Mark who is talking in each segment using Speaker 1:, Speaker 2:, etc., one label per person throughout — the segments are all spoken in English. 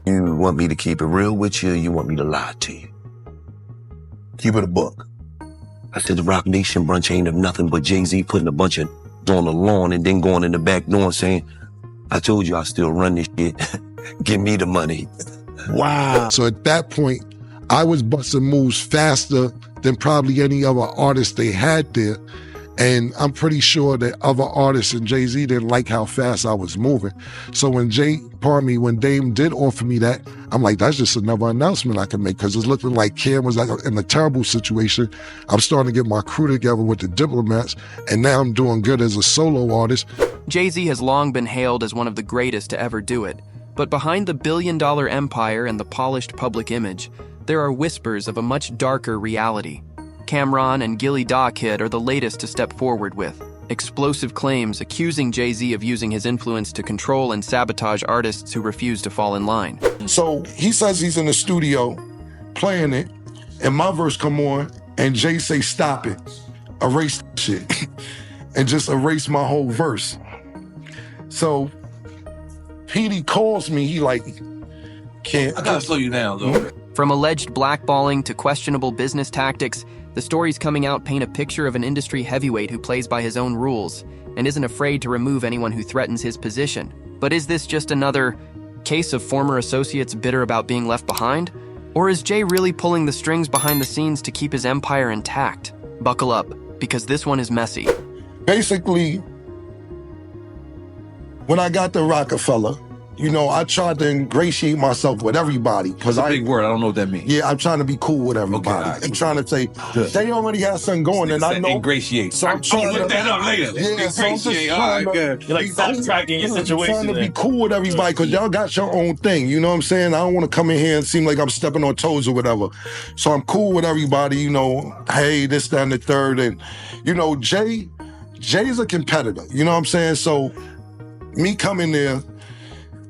Speaker 1: You want me to keep it real with you, or you want me to lie to you?
Speaker 2: Keep it a book.
Speaker 1: I said the Roc Nation Brunch ain't of nothing but Jay-Z putting a bunch of on the lawn and then going in the back door and saying, I told you I still run this shit. Give me the money.
Speaker 2: Wow. So at that point, I was busting moves faster than probably any other artist they had there. And I'm pretty sure that other artists and Jay-Z didn't like how fast I was moving. So when Dame did offer me that, I'm like, that's just another announcement I can make, because it's looking like Cam was like in a terrible situation. I'm starting to get my crew together with the Diplomats, and now I'm doing good as a solo artist.
Speaker 3: Jay-Z has long been hailed as one of the greatest to ever do it. But behind the billion-dollar empire and the polished public image, there are whispers of a much darker reality. Cam'ron and Gillie Da Kid are the latest to step forward with explosive claims accusing Jay-Z of using his influence to control and sabotage artists who refuse to fall in line.
Speaker 2: So he says he's in the studio playing it, and my verse come on, and Jay say, stop it, erase that shit, and just erase my whole verse. So Petey calls me, he like, can't.
Speaker 4: I gotta slow you down, though.
Speaker 3: From alleged blackballing to questionable business tactics, the stories coming out paint a picture of an industry heavyweight who plays by his own rules and isn't afraid to remove anyone who threatens his position. But is this just another case of former associates bitter about being left behind? Or is Jay really pulling the strings behind the scenes to keep his empire intact? Buckle up, because this one is messy.
Speaker 2: Basically, when I got the Roc-A-Fella, you know, I tried to ingratiate myself with everybody.
Speaker 4: That's a big word. I don't know what that means.
Speaker 2: Yeah, I'm trying to be cool with everybody.
Speaker 4: Okay, right.
Speaker 2: I'm trying to say, they already have something going, and I know.
Speaker 4: Ingratiate.
Speaker 2: So I'm trying to
Speaker 4: look that up later.
Speaker 2: Yeah, so I'm just trying to,
Speaker 5: You're like sidetracking your situation.
Speaker 2: trying to be cool with everybody, because y'all got your own thing. You know what I'm saying? I don't want to come in here and seem like I'm stepping on toes or whatever. So I'm cool with everybody, you know, hey, this, that, and the third. And, you know, Jay's a competitor. You know what I'm saying? So me coming there,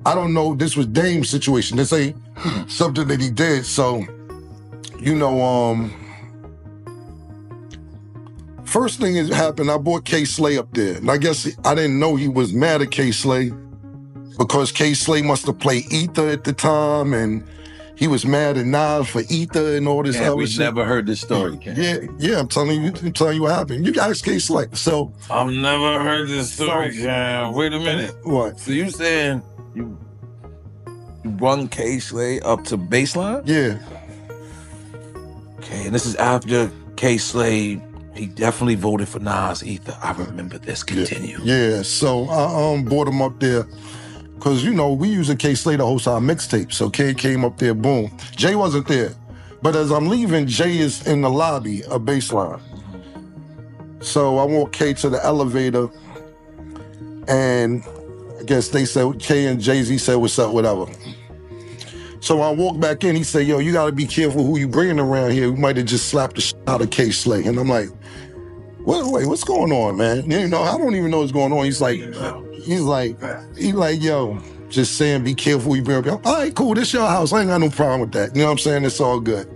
Speaker 2: I don't know, this was Dame's situation. This ain't something that he did. So, you know, first thing that happened, I brought K Slay up there. And I guess I didn't know he was mad at K Slay, because K Slay must have played Ether at the time, and he was mad at Nas for Ether and all this other
Speaker 4: we
Speaker 2: shit.
Speaker 4: never heard this story, Cam.
Speaker 2: Yeah, I'm telling you what happened. You ask K Slay. So
Speaker 6: I've never heard this story, Cam.
Speaker 4: Wait a minute.
Speaker 2: what?
Speaker 4: So you saying you run K Slay up to baseline?
Speaker 2: Yeah.
Speaker 4: Okay, and this is after K Slay, he definitely voted for Nas Ether. I remember this. Continue.
Speaker 2: Yeah, so I brought him up there, because, you know, we using K Slay to host our mixtape. So K came up there, boom. Jay wasn't there. But as I'm leaving, Jay is in the lobby of baseline. So I walk K to the elevator, and I guess they said, K and Jay-Z said, what's up, whatever. So I walk back in, he said, yo, you gotta be careful who you bringing around here. We might have just slapped the shit out of K Slay. And I'm like, wait, what's going on, man? You know, I don't even know what's going on. He's like, yo, just saying, be careful who you bring around. All right, cool, this your house. I ain't got no problem with that. You know what I'm saying? It's all good.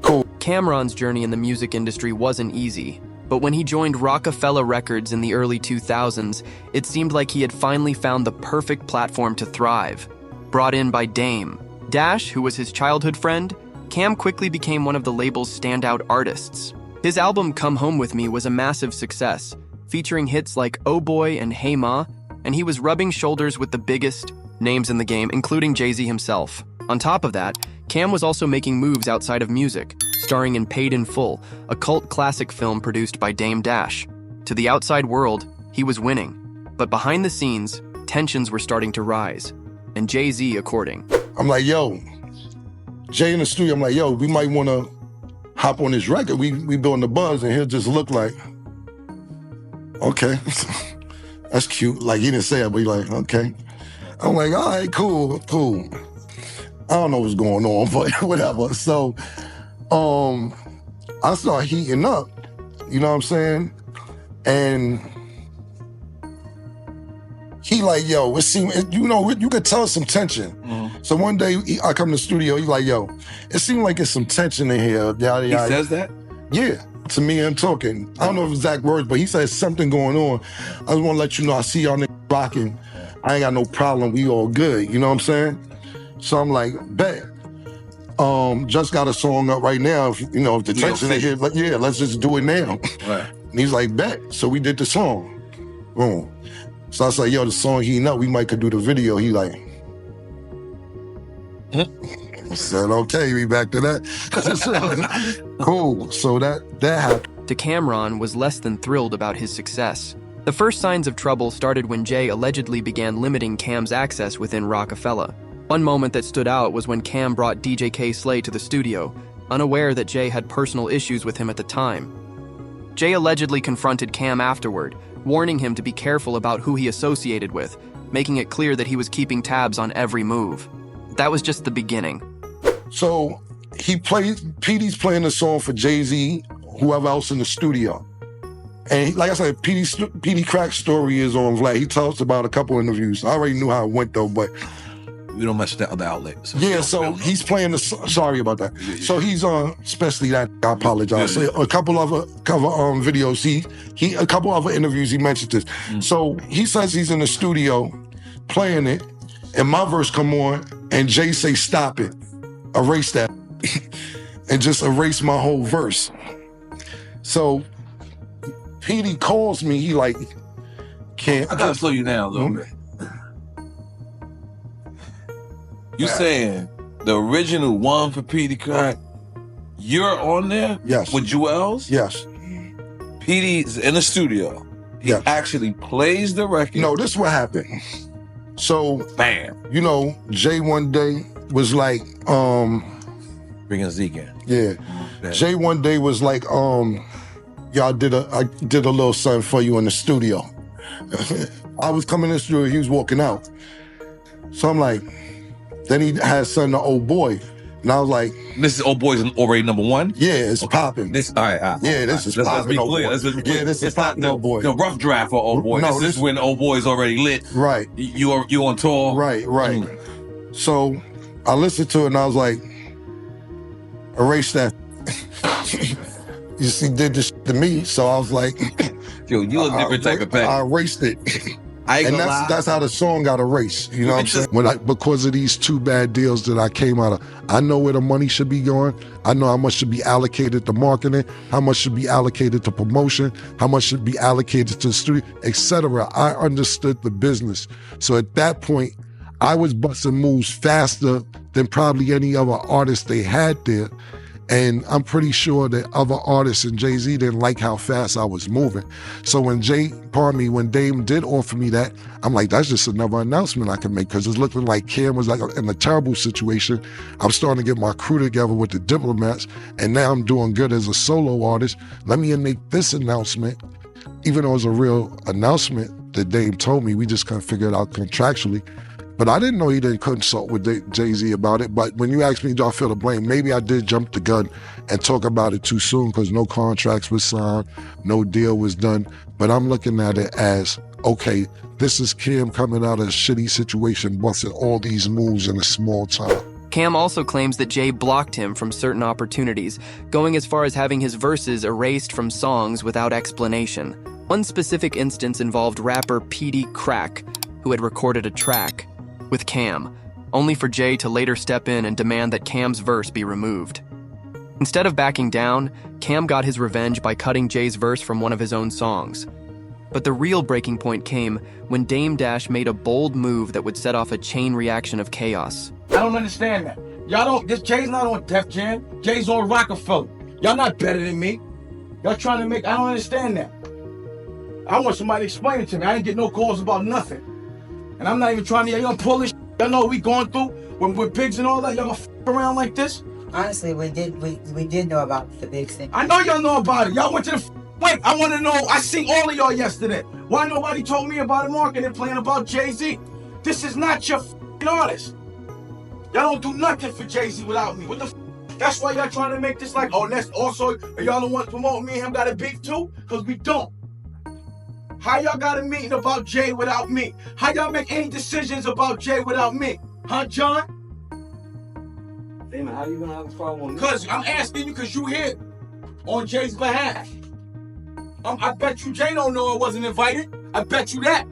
Speaker 2: Cool.
Speaker 3: Cam'ron's journey in the music industry wasn't easy. But when he joined Roc-A-Fella Records in the early 2000s, it seemed like he had finally found the perfect platform to thrive. Brought in by Dame Dash, who was his childhood friend, Cam quickly became one of the label's standout artists. His album Come Home With Me was a massive success, featuring hits like Oh Boy and Hey Ma, and he was rubbing shoulders with the biggest names in the game, including Jay-Z himself. On top of that, Cam was also making moves outside of music, starring in Paid in Full, a cult classic film produced by Dame Dash. To the outside world, he was winning. But behind the scenes, tensions were starting to rise, and Jay-Z according.
Speaker 2: I'm like, yo, Jay in the studio, I'm like, yo, we might want to hop on this record. We building the buzz, and he'll just look like, okay, that's cute. Like, he didn't say it, but he like, okay. I'm like, all right, cool. I don't know what's going on, but whatever. So, I start heating up, you know what I'm saying? And he like, yo, it seemed, you know, you could tell some tension. Mm-hmm. So one day I come to the studio, he's like, yo, it seemed like it's some tension in here. Yada, yada.
Speaker 4: He says that?
Speaker 2: Yeah, to me and talking. I don't know if exact words, but he says something going on. I just want to let you know, I see y'all niggas rocking. I ain't got no problem. We all good. You know what I'm saying? So I'm like, bet. Just got a song up right now. If the tension is here, yeah, let's just do it now.
Speaker 4: Right.
Speaker 2: And he's like, bet. So we did the song. Boom. So I was like, yo, the song heating up, we might could do the video. He like, I said, okay, we back to that. Cool. So that happened.
Speaker 3: Decameron was less than thrilled about his success. The first signs of trouble started when Jay allegedly began limiting Cam's access within Roc-A-Fella. One moment that stood out was when Cam brought DJ K Slay to the studio, unaware that Jay had personal issues with him at the time. Jay allegedly confronted Cam afterward, warning him to be careful about who he associated with, making it clear that he was keeping tabs on every move. That was just the beginning.
Speaker 2: So Petey's playing the song for Jay-Z, whoever else in the studio. And like I said, Petey Crack's story is on Vlad. He talks about a couple interviews. I already knew how it went though, but
Speaker 4: we don't mess with that other outlet.
Speaker 2: So he's playing the sorry about that. So he's on, especially that, I apologize.
Speaker 4: Yeah.
Speaker 2: A couple other videos, he a couple other interviews he mentioned this. So he says he's in the studio playing it, and my verse come on, and Jay say, stop it, erase that, and just erase my whole verse. So Petey calls me, he like, can't.
Speaker 4: I gotta slow you down a little bit. You saying the original one for Petey Crack, you're on there?
Speaker 2: Yes.
Speaker 4: With Jewels?
Speaker 2: Yes.
Speaker 4: Petey's in the studio. He actually plays the record.
Speaker 2: No, this is what happened. So,
Speaker 4: bam.
Speaker 2: Jay one day was like,
Speaker 4: bringing Zeke in.
Speaker 2: Yeah.
Speaker 4: Bam.
Speaker 2: Jay one day was like, I did a little something for you in the studio. I was coming in the studio, he was walking out. So I'm like, then he had something to Old Boy. And I was like,
Speaker 4: this is Old Boy's already number one?
Speaker 2: Yeah, it's popping.
Speaker 4: All right.
Speaker 2: Yeah, this is popping. Yeah, this is popping, Old Boy.
Speaker 4: The rough draft for Old Boy.
Speaker 2: No,
Speaker 4: this is when Old Boy's already lit.
Speaker 2: Right.
Speaker 4: You on tour.
Speaker 2: Right. So I listened to it and I was like, erase that. You see, did this to me, so I was like,
Speaker 4: yo, you a different type of pack.
Speaker 2: I erased it.
Speaker 4: And
Speaker 2: that's how the song got erased. You know what I'm saying? Because of these two bad deals that I came out of, I know where the money should be going. I know how much should be allocated to marketing, how much should be allocated to promotion, how much should be allocated to the studio, etc. I understood the business. So at that point, I was busting moves faster than probably any other artist they had there. And I'm pretty sure that other artists and Jay-Z didn't like how fast I was moving. So when Dame did offer me that, I'm like, that's just another announcement I can make, because it's looking like Cam was like in a terrible situation. I'm starting to get my crew together with the Diplomats, and now I'm doing good as a solo artist. Let me make this announcement, even though it was a real announcement that Dame told me. We just couldn't figure it out contractually. But I didn't know he didn't consult with Jay-Z about it. But when you ask me, do I feel the blame? Maybe I did jump the gun and talk about it too soon, because no contracts was signed, no deal was done. But I'm looking at it as, okay, this is Cam coming out of a shitty situation, busting all these moves in a small time.
Speaker 3: Cam also claims that Jay blocked him from certain opportunities, going as far as having his verses erased from songs without explanation. One specific instance involved rapper Petey Crack, who had recorded a track with Cam, only for Jay to later step in and demand that Cam's verse be removed. Instead of backing down, Cam got his revenge by cutting Jay's verse from one of his own songs. But the real breaking point came when Dame Dash made a bold move that would set off a chain reaction of chaos.
Speaker 5: I don't understand that. Jay's not on Def Jam. Jay's on Roc-A-Fella. Y'all not better than me. Y'all trying to make, I don't understand that. I want somebody to explain it to me. I didn't get no calls about nothing. And I'm not even trying to, y'all pull this shit. Y'all know what we going through when we're pigs and all that. Y'all gonna f around like this?
Speaker 7: Honestly, we did know about the big thing.
Speaker 5: I know y'all know about it. Y'all went to the wait. I want to know. I seen all of y'all yesterday. Why nobody told me about it? Marketing plan about Jay-Z. This is not your artist. Y'all don't do nothing for Jay-Z without me. What the That's why y'all trying to make this like, oh, that's also, y'all don't want to promote me and him got a beef too? Because we don't. How y'all got a meeting about Jay without me? How y'all make any decisions about Jay without me? Huh, John?
Speaker 8: Damon, how you gonna have a problem with me?
Speaker 5: Because I'm asking you because you here on Jay's behalf. I bet you Jay don't know I wasn't invited. I bet you that.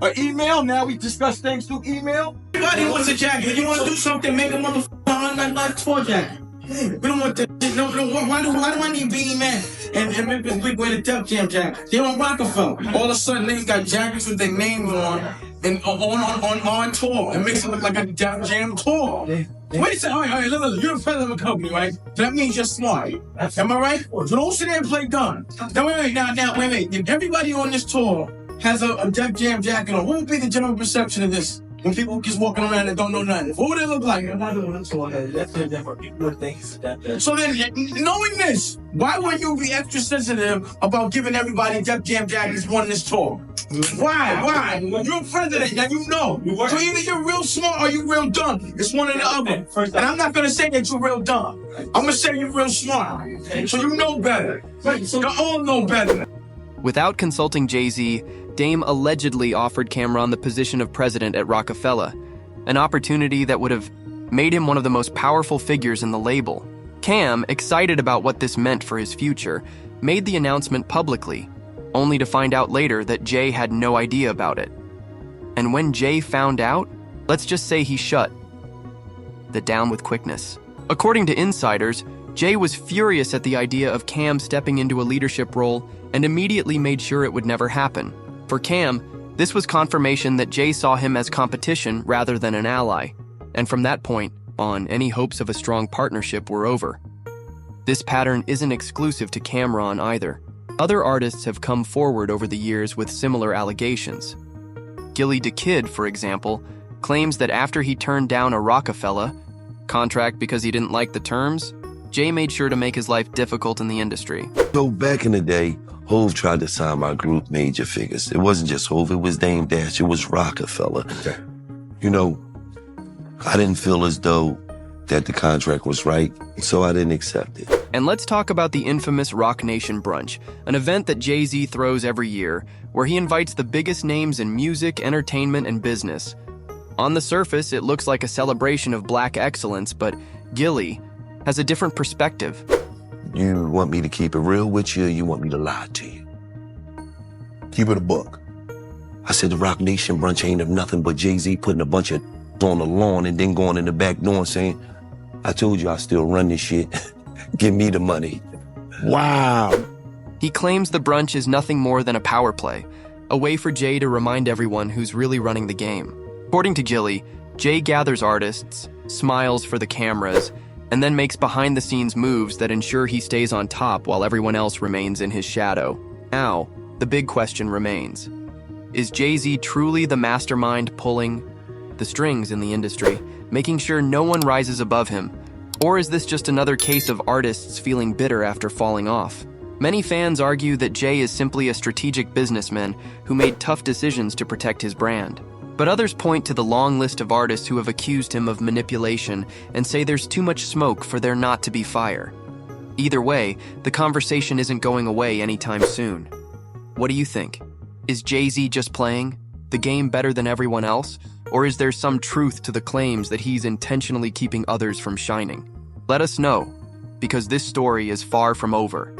Speaker 5: An email, now we discuss things through email. Everybody wants a jacket. If you want to do something, make a motherfucker like tour jacket. We don't want that. No, why do I need Beanie Man and Memphis Bleak wear the Def Jam jacket? They on Roc-A-Fella. All of a sudden, they got jackets with their names on and on tour and makes it look like a Def Jam tour. Wait a second, all right, look, you're a president of a company, right? So that means you're smart. Am I right? So don't sit there and play dumb. Now, wait. If everybody on this tour has a Def Jam jacket on, what would be the general perception of this? When people just walking around and don't know nothing, what would it look like? That's different. People think that. So then, knowing this, why would you be extra sensitive about giving everybody Def Jam jackets on this tour? Why? You're a president, and you know. So either you're real smart or you're real dumb. It's one or the other. And I'm not gonna say that you're real dumb. I'm gonna say you're real smart. So you know better. You all know better.
Speaker 3: Without consulting Jay-Z, Dame allegedly offered Cam'ron the position of president at Roc-A-Fella, an opportunity that would have made him one of the most powerful figures in the label. Cam, excited about what this meant for his future, made the announcement publicly, only to find out later that Jay had no idea about it. And when Jay found out, let's just say he shut that down with quickness. According to insiders, Jay was furious at the idea of Cam stepping into a leadership role and immediately made sure it would never happen. For Cam, this was confirmation that Jay saw him as competition rather than an ally, and from that point on, any hopes of a strong partnership were over. This pattern isn't exclusive to Cam'ron either. Other artists have come forward over the years with similar allegations. Gillie Da Kid, for example, claims that after he turned down a Roc-A-Fella contract because he didn't like the terms, Jay made sure to make his life difficult in the industry.
Speaker 1: So back in the day, Hov tried to sign my group Major Figures. It wasn't just Hov, it was Dame Dash, it was Roc-A-Fella. Okay. You know, I didn't feel as though that the contract was right, so I didn't accept it.
Speaker 3: And let's talk about the infamous Roc Nation Brunch, an event that Jay-Z throws every year, where he invites the biggest names in music, entertainment, and business. On the surface, it looks like a celebration of black excellence, but Gillie has a different perspective.
Speaker 1: You want me to keep it real with you, or you want me to lie to you?
Speaker 2: Keep it a buck.
Speaker 1: I said the Roc Nation Brunch ain't of nothing but Jay-Z putting a bunch of on the lawn and then going in the back door and saying, I told you I still run this shit. Give me the money.
Speaker 2: Wow.
Speaker 3: He claims the brunch is nothing more than a power play, a way for Jay to remind everyone who's really running the game. According to Gillie, Jay gathers artists, smiles for the cameras, and then makes behind-the-scenes moves that ensure he stays on top while everyone else remains in his shadow. Now, the big question remains. Is Jay-Z truly the mastermind pulling the strings in the industry, making sure no one rises above him? Or is this just another case of artists feeling bitter after falling off? Many fans argue that Jay is simply a strategic businessman who made tough decisions to protect his brand. But others point to the long list of artists who have accused him of manipulation and say there's too much smoke for there not to be fire. Either way, the conversation isn't going away anytime soon. What do you think? Is Jay-Z just playing the game better than everyone else? Or is there some truth to the claims that he's intentionally keeping others from shining? Let us know, because this story is far from over.